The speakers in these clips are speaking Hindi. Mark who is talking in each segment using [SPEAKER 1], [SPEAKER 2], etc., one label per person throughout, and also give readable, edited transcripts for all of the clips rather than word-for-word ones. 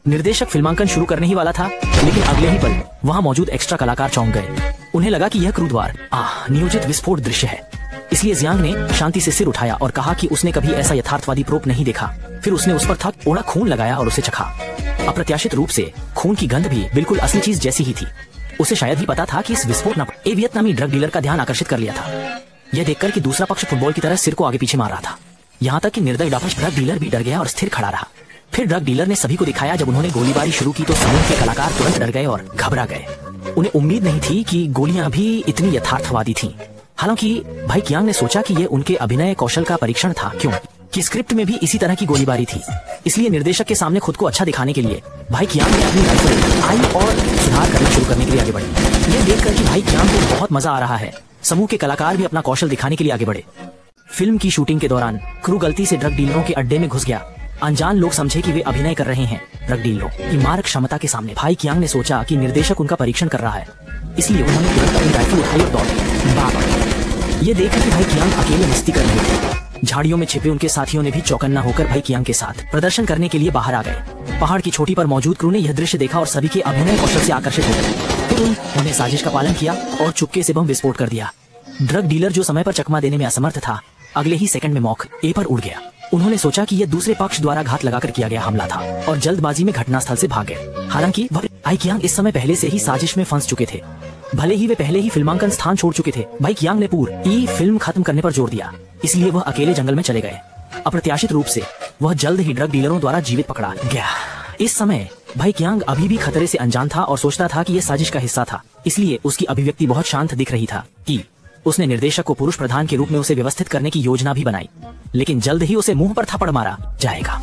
[SPEAKER 1] निर्देशक फिल्मांकन शुरू करने ही वाला था, लेकिन अगले ही पल वहाँ मौजूद एक्स्ट्रा कलाकार चौंक गए। उन्हें लगा कि यह क्रूरवार नियोजित विस्फोट दृश्य है। इसलिए जियांग ने शांति से सिर उठाया और कहा कि उसने कभी ऐसा यथार्थवादी प्रोप नहीं देखा। फिर उसने उस पर थोड़ा खून लगाया और उसे चखा। अप्रत्याशित रूप से खून की गंध भी बिल्कुल असली चीज जैसी ही थी। उसे शायद ही पता था कि इस विस्फोट ने वियतनामी ड्रग डीलर का ध्यान आकर्षित कर लिया था। यह देखकर कि दूसरा पक्ष फुटबॉल की तरह सिर को आगे पीछे मार रहा था। यहाँ तक कि निर्दयी ड्रग डीलर भी डर गया और स्थिर खड़ा रहा। फिर ड्रग डीलर ने सभी को दिखाया। जब उन्होंने गोलीबारी शुरू की तो समूह के कलाकार तुरंत डर गए और घबरा गए। उन्हें उम्मीद नहीं थी कि गोलियां भी इतनी यथार्थवादी थीं। हालांकि भाई कियांग ने सोचा कि ये उनके अभिनय कौशल का परीक्षण था, क्यों कि स्क्रिप्ट में भी इसी तरह की गोलीबारी थी। इसलिए निर्देशक के सामने खुद को अच्छा दिखाने के लिए भाई कियांग ने अपनी राइफल आई और सुधार करना शुरू करने के लिए आगे बढ़े। ये देखकर कि भाई कियांग को बहुत मजा आ रहा है, समूह के कलाकार भी अपना कौशल दिखाने के लिए आगे बढ़े। फिल्म की शूटिंग के दौरान क्रू गलती से ड्रग डीलरों के अड्डे में घुस गया। अनजान लोग समझे कि वे अभिनय कर रहे हैं ड्रग डीलरों की मारक क्षमता के सामने। भाई कियांग ने सोचा कि निर्देशक उनका परीक्षण कर रहा है, इसलिए उन्होंने तुरंत अपनी राइफल उठाई और दौड़े। ये देखकर कि भाई कियांग अकेले मस्ती कर रहे थे। झाड़ियों में छिपे उनके साथियों ने भी चौकन्ना होकर भाई कियांग के साथ प्रदर्शन करने के लिए बाहर आ गए। पहाड़ की चोटी पर मौजूद क्रू ने यह दृश्य देखा और सभी के अभिनय कौशल से आकर्षित हो गए। फिर उन्होंने साजिश का पालन किया और चुपके से बम विस्फोट कर दिया। ड्रग डीलर जो समय पर चकमा देने में असमर्थ था, अगले ही सेकंड में मौके पर उड़ गया। उन्होंने सोचा कि यह दूसरे पक्ष द्वारा घात लगाकर किया गया हमला था और जल्दबाजी में घटनास्थल से भाग गए। हालांकि भाई कियांग इस समय पहले से ही साजिश में फंस चुके थे। भले ही वे पहले ही फिल्मांकन स्थान छोड़ चुके थे, भाई कियांग ने पूरी फिल्म खत्म करने पर जोर दिया। इसलिए वह अकेले जंगल में चले गए। अप्रत्याशित रूप से वह जल्द ही ड्रग डीलरों द्वारा जीवित पकड़ा गया। इस समय भाई कियांग अभी भी खतरे से अनजान था और सोचता था कि यह साजिश का हिस्सा था। इसलिए उसकी अभिव्यक्ति बहुत शांत दिख रही था कि उसने निर्देशक को पुरुष प्रधान के रूप में उसे व्यवस्थित करने की योजना भी बनाई, लेकिन जल्द ही उसे मुंह पर थप्पड़ मारा जाएगा।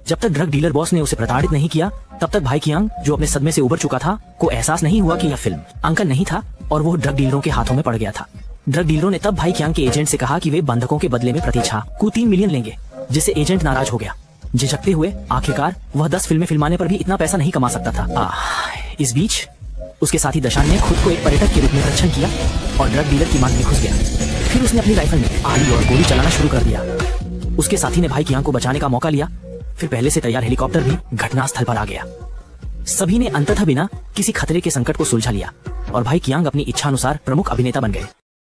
[SPEAKER 1] जब तक ड्रग डीलर बॉस ने उसे प्रताड़ित नहीं किया, तब तक भाई कियांग, जो अपने सदमे से उबर चुका था, को एहसास नहीं हुआ कि यह फिल्म अंकन नहीं था और वो ड्रग डीलरों के हाथों में पड़ गया था। ड्रग डीलरों ने तब भाई कियांग के एजेंट से कहा कि वे बंधकों के बदले में प्रतिछा को 3 मिलियन लेंगे, जिससे एजेंट नाराज हो गया। झिझकते हुए आखिरकार वह 10 फिल्में फिल्माने पर भी इतना पैसा नहीं कमा सकता था। इस बीच उसके साथी दशान ने खुद को एक पर्यटक के रूप में रक्षण किया और ड्रग डीलर की मांग में घुस गया। फिर उसने अपनी राइफल में आली और गोली चलाना शुरू कर दिया। उसके साथी ने भाई कियांग को बचाने का मौका लिया। फिर पहले से तैयार हेलीकॉप्टर भी घटनास्थल पर आ गया। सभी ने अंततः बिना किसी खतरे के संकट को सुलझा लिया और भाई कियांग अपनी इच्छानुसार प्रमुख अभिनेता बन गए।